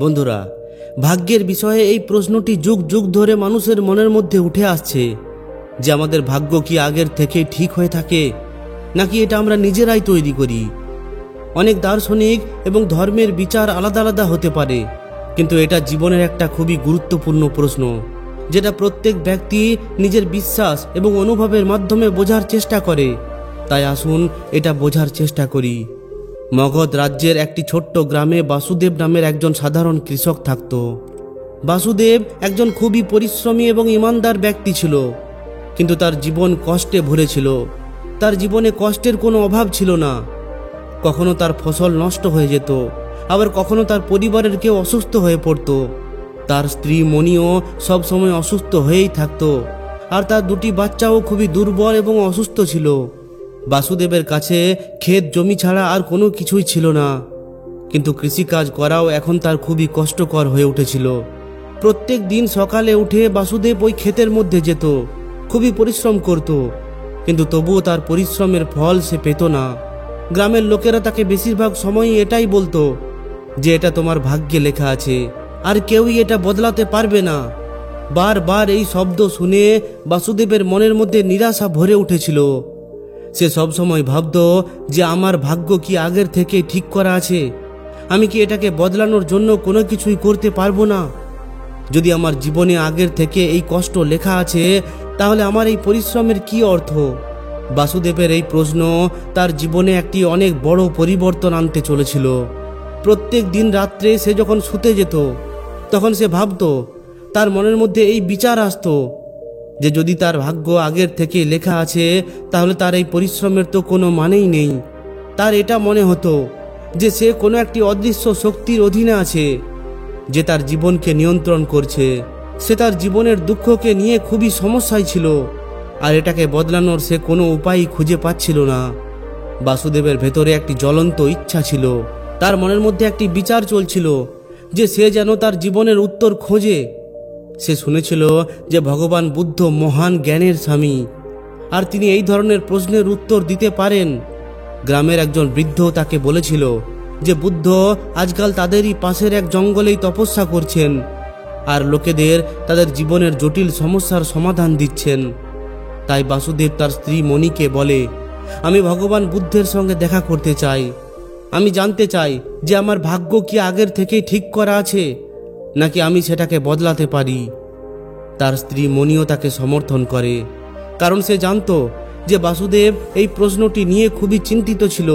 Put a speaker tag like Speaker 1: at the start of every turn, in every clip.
Speaker 1: বন্ধুরা, ভাগ্যের বিষয়ে এই প্রশ্নটি যুগ যুগ ধরে মানুষের মনের মধ্যে উঠে আসছে যে আমাদের ভাগ্য কি আগের থেকে ঠিক হয়ে থাকে, নাকি এটা আমরা নিজেরাই তৈরি করি। অনেক দার্শনিক এবং ধর্মের বিচার আলাদা আলাদা হতে পারে, কিন্তু এটা জীবনের একটা খুবই গুরুত্বপূর্ণ প্রশ্ন, যেটা প্রত্যেক ব্যক্তি নিজের বিশ্বাস এবং অনুভবের মাধ্যমে বোঝার চেষ্টা করে। তাই আসুন এটা বোঝার চেষ্টা করি। মগধ রাজ্যের একটি ছোট্ট গ্রামে বাসুদেব নামের একজন সাধারণ কৃষক থাকত। বাসুদেব একজন খুবই পরিশ্রমী এবং ইমানদার ব্যক্তি ছিল, কিন্তু তার জীবন কষ্টে ভরে ছিল। তার জীবনে কষ্টের কোনো অভাব ছিল না। কখনো তার ফসল নষ্ট হয়ে যেত, আবার কখনো তার পরিবারের কেউ অসুস্থ হয়ে পড়ত। তার স্ত্রী মণিও সবসময় অসুস্থ হয়েই থাকত, আর তার দুটি বাচ্চাও খুবই দুর্বল এবং অসুস্থ ছিল। বাসুদেবের কাছে ক্ষেত জমি ছাড়া আর কোনো কিছুই ছিল না, কিন্তু কৃষিকাজ করাও এখন তার খুবই কষ্টকর হয়ে উঠেছিল। প্রত্যেক দিন সকালে উঠে বাসুদেব ওই ক্ষেতের মধ্যে যেত, খুবই পরিশ্রম করত, কিন্তু তবুও তার পরিশ্রমের ফল সে পেত না। গ্রামের লোকেরা তাকে বেশিরভাগ সময়ই এটাই বলতো যে এটা তোমার ভাগ্যে লেখা আছে, আর কেউই এটা বদলাতে পারবে না। বারবার এই শব্দ শুনে বাসুদেবের মনের মধ্যে নিরাশা ভরে উঠেছিল। সে সবসময় ভাবত যে আমার ভাগ্য কি আগের থেকে ঠিক করা আছে? আমি কি এটাকে বদলানোর জন্য কোনো কিছুই করতে পারবো না? যদি আমার জীবনে আগের থেকে এই কষ্ট লেখা আছে, তাহলে আমার এই পরিশ্রমের কি অর্থ? বাসুদেবের এই প্রশ্ন তার জীবনে একটি অনেক বড় পরিবর্তন আনতে চলেছিল। প্রত্যেক দিন রাত্রে সে যখন শুতে যেত, তখন সে ভাবত, তার মনের মধ্যে এই বিচার আসতো যে যদি তার ভাগ্য আগের থেকে লেখা আছে, তাহলে তার এই পরিশ্রমের তো কোনো মানেই নেই। তার এটা মনে হতো যে সে কোনো একটি অদৃশ্য শক্তির অধীনে আছে, যে তার জীবনকে নিয়ন্ত্রণ করছে। সে তার জীবনের দুঃখকে নিয়ে খুবই সমস্যায় ছিল, আর এটাকে বদলানোর সে কোনো উপায় খুঁজে পাচ্ছিল না। বাসুদেবের ভেতরে একটি জ্বলন্ত ইচ্ছা ছিল। তার মনের মধ্যে একটি বিচার চলছিল যে সে যেন তার জীবনের উত্তর খোঁজে। সে শুনেছিল যে ভগবান বুদ্ধ মহান জ্ঞানের স্বামী, আর তিনি এই ধরনের প্রশ্নের উত্তর দিতে পারেন। গ্রামের একজন বৃদ্ধ তাকে বলেছিল যে বুদ্ধ আজকাল তাদেরই পাশের এক জঙ্গলেই তপস্যা করছেন, আর লোকেদের তাদের জীবনের জটিল সমস্যার সমাধান দিচ্ছেন। তাই বাসুদেব তার স্ত্রী মণিকে বলে, আমি ভগবান বুদ্ধের সঙ্গে দেখা করতে চাই। আমি জানতে চাই যে আমার ভাগ্য কি আগের থেকেই ঠিক করা আছে, নাকি আমি সেটাকে বদলাতে পারি। তার স্ত্রী মণিও তাকে সমর্থন করে, কারণ সে জানত যে বাসুদেব এই প্রশ্নটি নিয়ে খুবই চিন্তিত ছিল,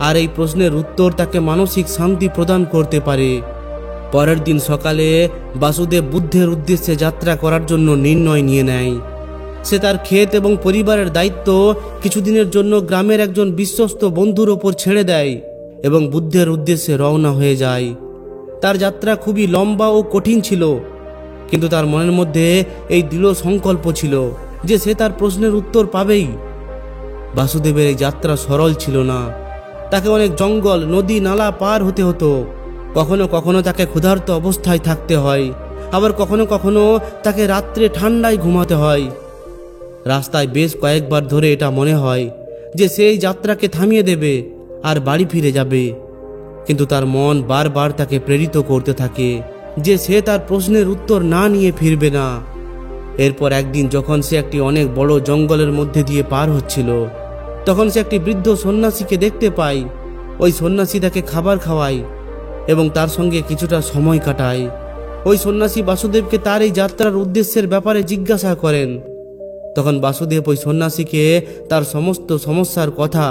Speaker 1: আর এই প্রশ্নের উত্তর তাকে মানসিক শান্তি প্রদান করতে পারে। পরের দিন সকালে বাসুদেব বুদ্ধের উদ্দেশ্যে যাত্রা করার জন্য নির্ণয় নিয়ে নেয়। সে তার ক্ষেত এবং পরিবারের দায়িত্ব কিছুদিনের জন্য গ্রামের একজন বিশ্বস্ত বন্ধুর ওপর ছেড়ে দেয় এবং বুদ্ধের উদ্দেশ্যে রওনা হয়ে যায়। তার যাত্রা খুবই লম্বা ও কঠিন ছিল, কিন্তু তার মনের মধ্যে এই দৃঢ় সংকল্প ছিল যে সে তার প্রশ্নের উত্তর পাবেই। বাসুদেবের এই যাত্রা সরল ছিল না। তাকে অনেক জঙ্গল, নদী, নালা পার হতে হতো। কখনো কখনো তাকে ক্ষুধার্ত অবস্থায় থাকতে হয়, আবার কখনো কখনো তাকে রাত্রে ঠান্ডায় ঘুমাতে হয়। রাস্তায় বেশ কয়েকবার ধরে এটা মনে হয় যে সে এই যাত্রাকে থামিয়ে দেবে আর বাড়ি ফিরে যাবে, কিন্তু তার মন বারবার তাকে প্রেরিত করতে থাকে যে সে তার প্রশ্নের উত্তর না নিয়ে ফিরবে না। এরপর একদিন যখন সে একটি অনেক বড় জঙ্গলের মধ্যে দিয়ে পার হচ্ছিল, তখন সে একটি বৃদ্ধ সন্ন্যাসীকে দেখতে পায়। ওই সন্ন্যাসী তাকে খাবার খাওয়ায় এবং তার সঙ্গে কিছুটা সময় কাটায়। ওই সন্ন্যাসী বাসুদেবকে তার এই যাত্রার উদ্দেশ্যের ব্যাপারে জিজ্ঞাসা করেন। তখন বাসুদেব ওই সন্ন্যাসীকে তার সমস্ত সমস্যার কথা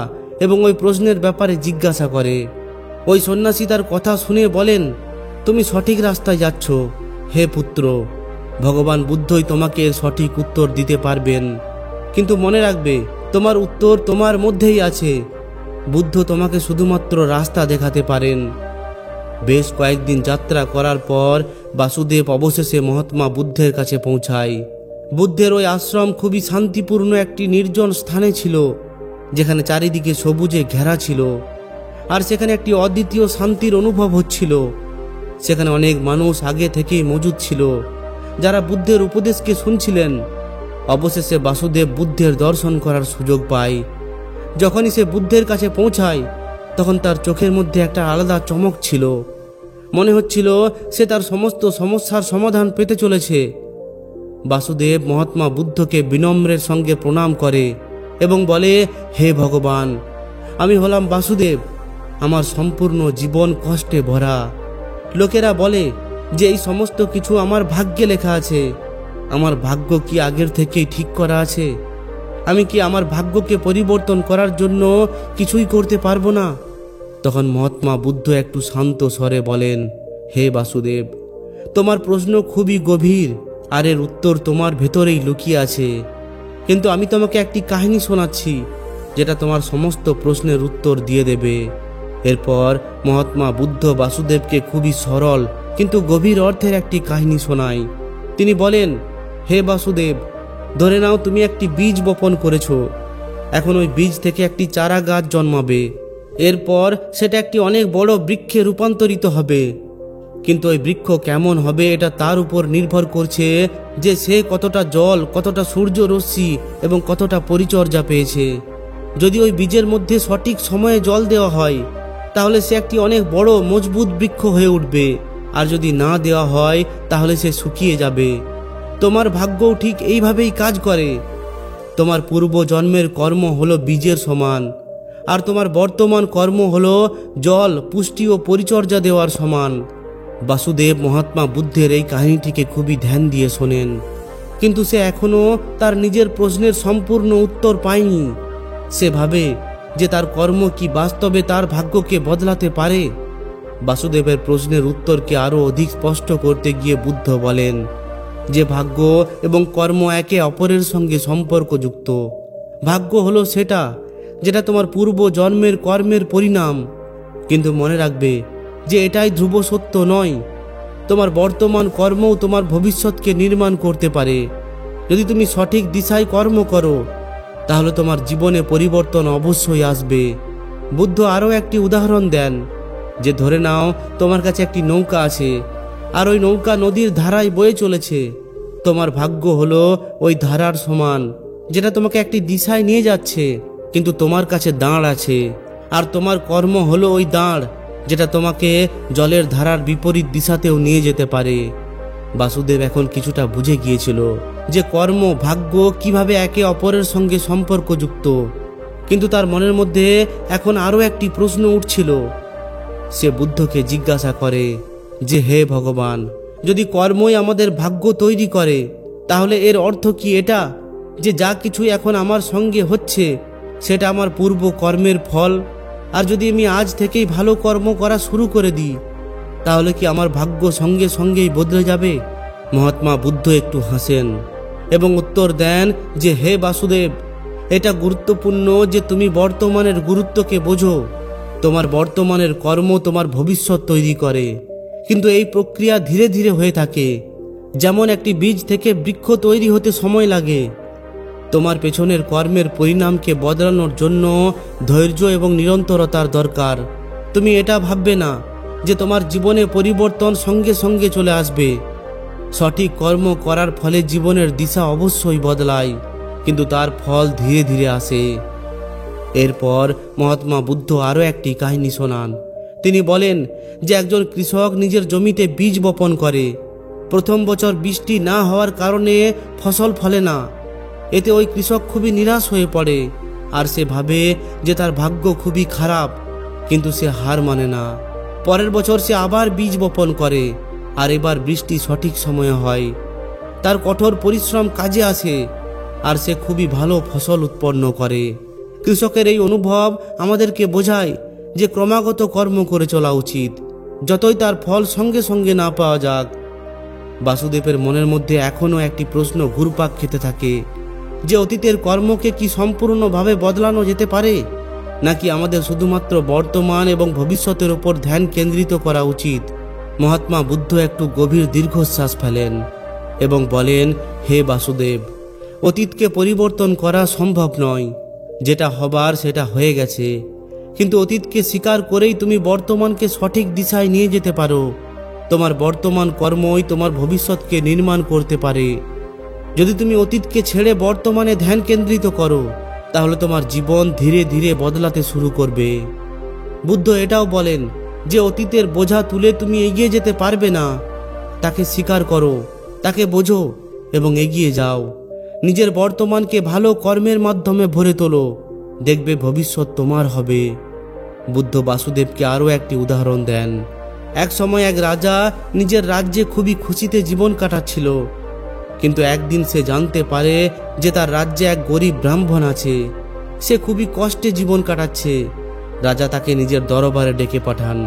Speaker 1: এবং ওই প্রশ্নের ব্যাপারে জিজ্ঞাসা করে। ওই সন্ন্যাসী তার কথা শুনে বলেন, তুমি সঠিক রাস্তায় যাচ্ছ হে পুত্র, ভগবান বুদ্ধই তোমাকে এর সঠিক উত্তর দিতে পারবেন। কিন্তু মনে রাখবে, তোমার উত্তর তোমার মধ্যেই আছে। বুদ্ধ তোমাকে শুধুমাত্র রাস্তা দেখাতে পারেন। বেশ কয়েকদিন যাত্রা করার পর বাসুদেব অবশেষে মহাত্মা বুদ্ধের কাছে পৌঁছায়। বুদ্ধের ওই আশ্রম খুবই শান্তিপূর্ণ একটি নির্জন স্থানে ছিল, যেখানে চারিদিকে সবুজে ঘেরা ছিল, আর সেখানে একটি অদ্বিতীয় শান্তির অনুভব হচ্ছিল। সেখানে অনেক মানুষ আগে থেকেই মজুদ ছিল, যারা বুদ্ধের উপদেশকে শুনছিলেন। অবশেষে বাসুদেব বুদ্ধের দর্শন করার সুযোগ পায়। যখনই সে বুদ্ধের কাছে পৌঁছায়, তখন তার চোখের মধ্যে একটা আলাদা চমক ছিল। মনে হচ্ছিল সে তার সমস্ত সমস্যার সমাধান পেতে চলেছে। বাসুদেব মহাত্মা বুদ্ধকে বিনম্রের সঙ্গে প্রণাম করে এবং বলে, হে ভগবান, আমি হলাম বাসুদেব। আমার সম্পূর্ণ জীবন কষ্টে ভরা। লোকেরা বলে যে এই সমস্ত কিছু আমার ভাগ্যে লেখা আছে। আমার ভাগ্য কি আগের থেকেই ঠিক করা আছে? আমি কি আমার ভাগ্যকে পরিবর্তন করার জন্য কিছুই করতে পারবো না? তখন মহাত্মা বুদ্ধ একটু শান্ত স্বরে বলেন, হে বাসুদেব, তোমার প্রশ্ন খুবই গভীর, আর এর উত্তর তোমার ভেতরেই লুকিয়ে আছে। কিন্তু আমি তোমাকে একটি কাহিনী শোনাচ্ছি, যেটা তোমার সমস্ত প্রশ্নের উত্তর দিয়ে দেবে। এরপর মহাত্মা বুদ্ধ বাসুদেবকে খুবই সরল কিন্তু গভীর অর্থের একটি কাহিনী শোনায়। তিনি বলেন, হে বাসুদেব, ধরে নাও তুমি একটি বীজ বপন করেছো। এখন ওই বীজ থেকে একটি চারা গাছ জন্মাবে। এরপর সেটা একটি অনেক বড় বৃক্ষে রূপান্তরিত হবে। কিন্তু ওই বৃক্ষ কেমন হবে এটা তার উপর নির্ভর করছে যে সে কতটা জল, কতটা সূর্য রশ্মি এবং কতটা পরিচর্যা পেয়েছে। যদি ওই বীজের মধ্যে সঠিক সময়ে জল দেওয়া হয়, তাহলে সে একটি অনেক বড় মজবুত বৃক্ষ হয়ে উঠবে। আর যদি না দেওয়া হয়, তাহলে সে শুকিয়ে যাবে। তোমার ভাগ্যও ঠিক এইভাবেই কাজ করে। তোমার পূর্ব জন্মের কর্ম হলো বীজের সমান, আর তোমার বর্তমান কর্ম হলো জল, পুষ্টি ও পরিচর্যা দেওয়ার সমান। বাসুদেব মহাত্মা বুদ্ধের এই কাহিনীটিকে খুবই ধ্যান দিয়ে শোনেন, কিন্তু সে এখনো তার নিজের প্রশ্নের সম্পূর্ণ উত্তর পায়নি। সে ভাবে যে তার কর্ম কি বাস্তবে তার ভাগ্যকে বদলাতে পারে। বাসুদেবের প্রশ্নের উত্তরকে আরো অধিক স্পষ্ট করতে গিয়ে বুদ্ধ বলেন যে ভাগ্য এবং কর্ম একে অপরের সঙ্গে সম্পর্কযুক্ত। ভাগ্য হলো সেটা যেটা তোমার পূর্ব জন্মের কর্মের পরিণাম, কিন্তু মনে রাখবে যে এটাই ধ্রুব সত্য নয়। তোমার বর্তমান কর্মও তোমার ভবিষ্যৎকে নির্মাণ করতে পারে। যদি তুমি সঠিক দিশায় কর্ম করো, তাহলে তোমার জীবনে পরিবর্তন অবশ্যই আসবে। বুদ্ধ আরও একটি উদাহরণ দেন, যে ধরে নাও তোমার কাছে একটি নৌকা আছে, আর ওই নৌকা নদীর ধারায় বয়ে চলেছে। তোমার ভাগ্য হলো ওই ধারার সমান, যেটা তোমাকে একটি দিশায় নিয়ে যাচ্ছে, কিন্তু তোমার কাছে দাঁড় আছে। আর তোমার কর্ম হলো ওই দাঁড়, যেটা তোমাকে জলের ধারার বিপরীত দিশাতেও নিয়ে যেতে পারে। বাসুদেব এখন কিছুটা বুঝে গিয়েছিল যে কর্ম, ভাগ্য কিভাবে একে অপরের সঙ্গে সম্পর্কযুক্ত, কিন্তু তার মনের মধ্যে এখন আরও একটি প্রশ্ন উঠছিল। সে বুদ্ধকে জিজ্ঞাসা করে যে, হে ভগবান, যদি কর্মই আমাদের ভাগ্য তৈরি করে, তাহলে এর অর্থ কি এটা যে যা কিছুই এখন আমার সঙ্গে হচ্ছে সেটা আমার পূর্ব কর্মের ফল? আর যদি আমি আজ থেকেই ভালো কর্ম করা শুরু করে দিই, তাহলে কি আমার ভাগ্য সঙ্গে সঙ্গেই বদলে যাবে? মহাত্মা বুদ্ধ একটু হাসেন এবং উত্তর দেন যে, হে বাসুদেব, এটা গুরুত্বপূর্ণ যে তুমি বর্তমানের গুরুত্বকে বোঝো। তোমার বর্তমানের কর্ম তোমার ভবিষ্যৎ তৈরি করে, কিন্তু এই প্রক্রিয়া ধীরে ধীরে হয়ে থাকে। যেমন একটি বীজ থেকে বৃক্ষ তৈরি হতে সময় লাগে। তোমার পেছনের কর্মের পরিণামকে বদলানোর জন্য ধৈর্য এবং নিরন্তরতার দরকার। তুমি এটা ভাববে না যে তোমার জীবনে পরিবর্তন সঙ্গে সঙ্গে চলে আসবে। সঠিক কর্ম করার ফলে জীবনের দিশা অবশ্যই বদলায়, কিন্তু তার ফল ধীরে ধীরে আসে। এরপর মহাত্মা বুদ্ধ আরও একটি কাহিনী শোনান। তিনি বলেন যে একজন কৃষক নিজের জমিতে বীজ বপন করে। প্রথম বছর বৃষ্টি না হওয়ার কারণে ফসল ফলে না। এতে ওই কৃষক খুবই নিরাশ হয়ে পড়ে, আর সে ভাবে যে তার ভাগ্য খুবই খারাপ। কিন্তু সে হার মানে না। পরের বছর সে আবার বীজ বপন করে, আর এবার বৃষ্টি সঠিক সময়ে হয়। তার কঠোর পরিশ্রম কাজে আসে, আর সে খুবই ভালো ফসল উৎপন্ন করে। কৃষকের এই অনুভব আমাদেরকে বোঝায় যে ক্রমাগত কর্ম করে চলা উচিত, যতই তার ফল সঙ্গে সঙ্গে না পাওয়া যাক। বাসুদেবের মনের মধ্যে এখনও একটি প্রশ্ন ঘুরপাক খেতে থাকে, যে অতীতের কর্মকে কি সম্পূর্ণভাবে বদলানো যেতে পারে, নাকি আমাদের শুধুমাত্র বর্তমান এবং ভবিষ্যতের উপর ধ্যান কেন্দ্রিত করা উচিত? মহাত্মা বুদ্ধ একটু গভীর দীর্ঘশ্বাস ফেলেন এবং বলেন, হে বাসুদেব, অতীতকে পরিবর্তন করা সম্ভব নয়। যেটা হবার সেটা হয়ে গেছে, কিন্তু অতীতকে স্বীকার করেই তুমি বর্তমানকে সঠিক দিশায় নিয়ে যেতে পারো। তোমার বর্তমান কর্মই তোমার ভবিষ্যৎকে নির্মাণ করতে পারে। যদি তুমি অতীতকে ছেড়ে বর্তমানে ধ্যান কেন্দ্রিত করো, তাহলে তোমার জীবন ধীরে ধীরে বদলাতে শুরু করবে। বুদ্ধ এটাও বলেন যে অতীতের বোঝা তুলে তুমি এগিয়ে যেতে পারবে না, তাকে স্বীকার করো, তাকে বোঝো এবং এগিয়ে যাও। নিজের বর্তমানকে ভালো কর্মের মাধ্যমে ভরে তোলো, দেখবে ভবিষ্যৎ তোমার হবে। বুদ্ধ বাসুদেবকে আরও একটি উদাহরণ দেন। এক সময় এক রাজা নিজের রাজ্যে খুবই খুশিতে জীবন কাটাচ্ছিল, কিন্তু একদিন সে জানতে পারে যে তার রাজ্যে এক গরিব ব্রাহ্মণ আছে। সে খুবই কষ্টে জীবন কাটাচ্ছে। রাজা তাকে নিজের দরবারে ডেকে পাঠান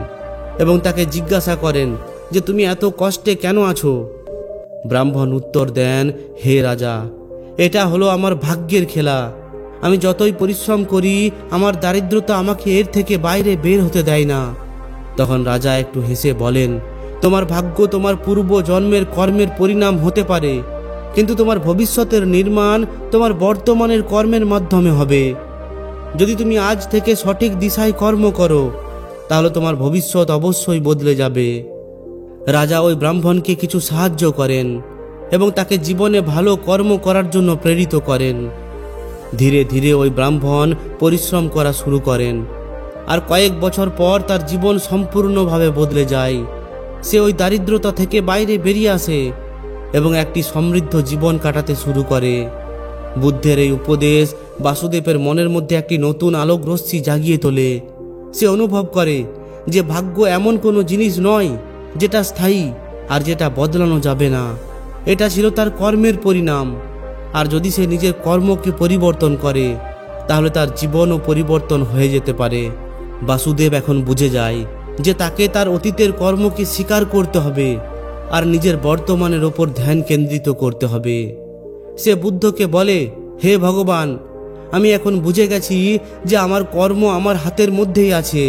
Speaker 1: এবং তাকে জিজ্ঞাসা করেন যে তুমি এত কষ্টে কেন আছো? ব্রাহ্মণ উত্তর দেন, হে রাজা, এটা হলো আমার ভাগ্যের খেলা। আমি যতই পরিশ্রম করি, আমার দারিদ্রতা আমাকে এর থেকে বাইরে বের হতে দেয় না। তখন রাজা একটু হেসে বলেন, তোমার ভাগ্য তোমার পূর্ব জন্মের কর্মের পরিণাম হতে পারে, কিন্তু তোমার ভবিষ্যতের নির্মাণ তোমার বর্তমানের কর্মের মাধ্যমে হবে। যদি তুমি আজ থেকে সঠিক দিশায় কর্ম করো, তাহলে তোমার ভবিষ্যৎ অবশ্যই বদলে যাবে। রাজা ওই ব্রাহ্মণকে কিছু সাহায্য করেন এবং তাকে জীবনে ভালো কর্ম করার জন্য প্রেরিত করেন। ধীরে ধীরে ওই ব্রাহ্মণ পরিশ্রম করা শুরু করেন, আর কয়েক বছর পর তার জীবন সম্পূর্ণভাবে বদলে যায়। সে ওই দারিদ্রতা থেকে বাইরে বেরিয়ে আসে এবং একটি সমৃদ্ধ জীবন কাটাতে শুরু করে। বুদ্ধের এই উপদেশ বাসুদেবের মনের মধ্যে একটি নতুন আলোক রশ্মি জাগিয়ে তোলে। সে অনুভব করে যে ভাগ্য এমন কোনো জিনিস নয় যেটা স্থায়ী আর যেটা বদলানো যাবে না। এটা ছিল তার কর্মের পরিণাম, আর যদি সে নিজের কর্মকে পরিবর্তন করে, তাহলে তার জীবনও পরিবর্তন হয়ে যেতে পারে। বাসুদেব এখন বুঝে যায় যে তাকে তার অতীতের কর্মকে স্বীকার করতে হবে আর নিজের বর্তমানের ওপর ধ্যান কেন্দ্রিত করতে হবে। সে বুদ্ধকে বলে, হে ভগবান, আমি এখন বুঝে গেছি যে আমার কর্ম আমার হাতের মধ্যেই আছে।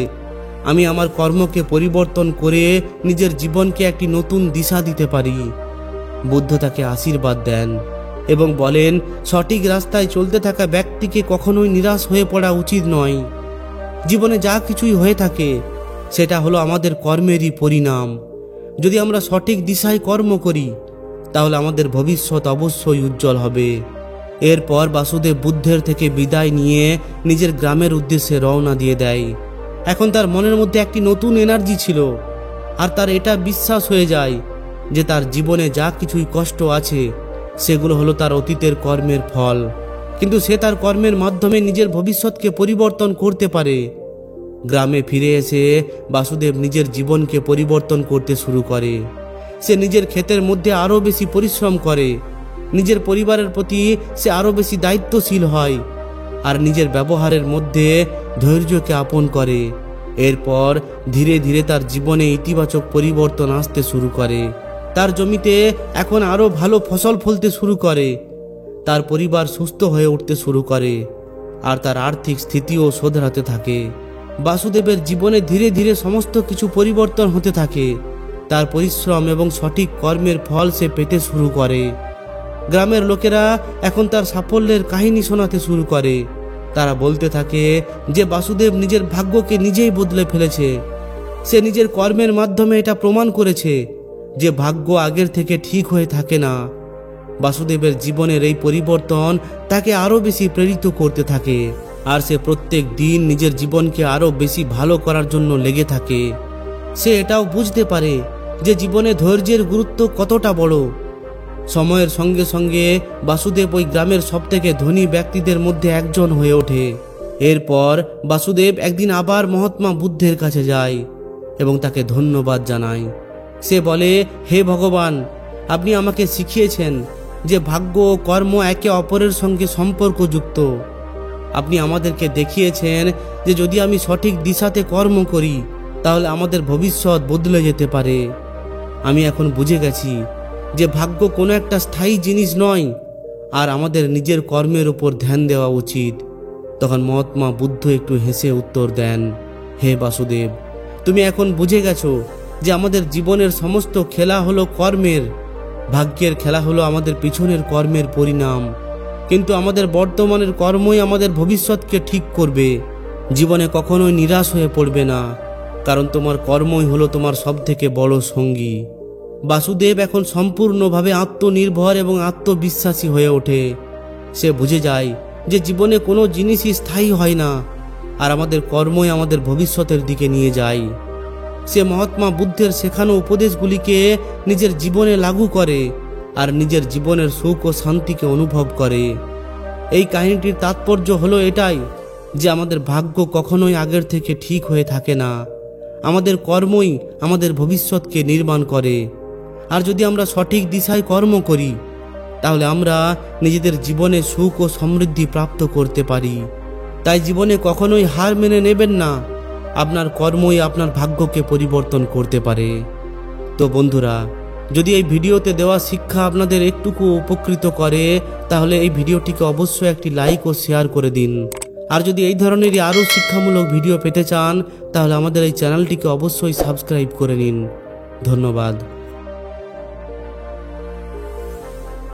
Speaker 1: আমি আমার কর্মকে পরিবর্তন করে নিজের জীবনকে একটি নতুন দিশা দিতে পারি। বুদ্ধ তাকে আশীর্বাদ দেন এবং বলেন, সঠিক রাস্তায় চলতে থাকা ব্যক্তিকে কখনোই নিরাশ হয়ে পড়া উচিত নয়। জীবনে যা কিছুই হয়ে থাকে, সেটা হলো আমাদের কর্মেরই পরিণাম। যদি আমরা সঠিক দিশায় কর্ম করি, তাহলে আমাদের ভবিষ্যৎ অবশ্যই উজ্জ্বল হবে। এরপর বাসুদেব বুদ্ধের থেকে বিদায় নিয়ে নিজের গ্রামের উদ্দেশ্যে রওনা দিয়ে দেয়। এখন তার মনের মধ্যে একটি নতুন এনার্জি ছিল, আর তার এটা বিশ্বাস হয়ে যায় যে তার জীবনে যা কিছুই কষ্ট আছে, সেগুলো হলো তার অতীতের কর্মের ফল। কিন্তু সে তার কর্মের মাধ্যমে নিজের ভবিষ্যৎকে পরিবর্তন করতে পারে। গ্রামে ফিরে এসে বাসুদেব নিজের জীবনকে পরিবর্তন করতে শুরু করে। সে নিজের ক্ষেতের মধ্যে আরও বেশি পরিশ্রম করে, নিজের পরিবারের প্রতি সে আরও বেশি দায়িত্বশীল হয়, আর নিজের ব্যবহারের মধ্যে ধৈর্যকে আপন করে। এরপর ধীরে ধীরে তার জীবনে ইতিবাচক পরিবর্তন আসতে শুরু করে। তার জমিতে এখন আরও ভালো ফসল ফলতে শুরু করে, তার পরিবার সুস্থ হয়ে উঠতে শুরু করে, আর তার আর্থিক স্থিতিও শোধরাতে থাকে। বাসুদেবের জীবনে ধীরে ধীরে সমস্ত কিছু পরিবর্তন হতে থাকে। তার পরিশ্রম এবং সঠিক কর্মের ফল সে পেতে শুরু করে। গ্রামের লোকেরা এখন তার সাফল্যের কাহিনী শোনাতে শুরু করে। তারা বলতে থাকে যে বাসুদেব নিজের ভাগ্যকে নিজেই বদলে ফেলেছে। সে নিজের কর্মের মাধ্যমে এটা প্রমাণ করেছে যে ভাগ্য আগের থেকে ঠিক হয়ে থাকে না। বাসুদেবের জীবনের এই পরিবর্তন তাকে আরও বেশি প্রেরিত করতে থাকে, আর সে প্রত্যেক দিন নিজের জীবনকে আরও বেশি ভালো করার জন্য লেগে থাকে। সে এটাও বুঝতে পারে যে জীবনে ধৈর্যের গুরুত্ব কতটা বড়। সময়ের সঙ্গে সঙ্গে বাসুদেব ওই গ্রামের সবথেকে ধনী ব্যক্তিদের মধ্যে একজন হয়ে ওঠে। এরপর বাসুদেব একদিন আবার মহাত্মা বুদ্ধের কাছে যায় এবং তাকে ধন্যবাদ জানায়। সে বলে, হে ভগবান, আপনি আমাকে শিখিয়েছেন যে ভাগ্য ও কর্ম একে অপরের সঙ্গে সম্পর্কযুক্ত। আপনি আমাদেরকে দেখিয়েছেন যে যদি আমি সঠিক দিশাতে কর্ম করি, তাহলে আমাদের ভবিষ্যৎ বদলে যেতে পারে। আমি এখন বুঝে গেছি যে ভাগ্য কোনো একটা স্থায়ী জিনিস নয়, আর আমাদের নিজের কর্মের উপর ধ্যান দেওয়া উচিত। তখন মহাত্মা বুদ্ধ একটু হেসে উত্তর দেন, হে বাসুদেব, তুমি এখন বুঝে গেছো যে আমাদের জীবনের সমস্ত খেলা হলো কর্মের। ভাগ্যের খেলা হলো আমাদের পিছনের কর্মের পরিণাম, কিন্তু আমাদের বর্তমানের কর্মই আমাদের ভবিষ্যৎকে ঠিক করবে। জীবনে কখনোই নিরাশ হয়ে পড়বে না, কারণ তোমার কর্মই হলো তোমার সবথেকে বড় সঙ্গী। বাসুদেব এখন সম্পূর্ণভাবে আত্মনির্ভর এবং আত্মবিশ্বাসী হয়ে ওঠে। সে বুঝে যায় যে জীবনে কোনো জিনিসই স্থায়ী হয় না, আর আমাদের কর্মই আমাদের ভবিষ্যতের দিকে নিয়ে যায়। সে মহাত্মা বুদ্ধের শেখানো উপদেশগুলিকে নিজের জীবনে লাগু করে আর নিজের জীবনের সুখ ও শান্তিকে অনুভব করে। এই কাহিনীটির তাৎপর্য হলো এটাই যে আমাদের ভাগ্য কখনোই আগের থেকে ঠিক হয়ে থাকে না। আমাদের কর্মই আমাদের ভবিষ্যৎকে নির্মাণ করে। আর যদি আমরা সঠিক দিশায় কর্ম করি তাহলে আমরা নিজেদের জীবনে সুখ ও সমৃদ্ধি প্রাপ্ত করতে পারি। তাই জীবনে কখনোই হার মেনে নেবেন না। আপনার কর্মই আপনার ভাগ্যকে পরিবর্তন করতে পারে। তো বন্ধুরা, যদি এই ভিডিওতে দেওয়া শিক্ষা আপনাদের একটুকু উপকৃত করে তাহলে এই ভিডিওটিকে অবশ্যই একটি লাইক ও শেয়ার করে দিন। আর যদি এই ধরনেরই আরও শিক্ষামূলক ভিডিও পেতে চান তাহলে আমাদের এই চ্যানেলটিকে অবশ্যই সাবস্ক্রাইব করে নিন। ধন্যবাদ।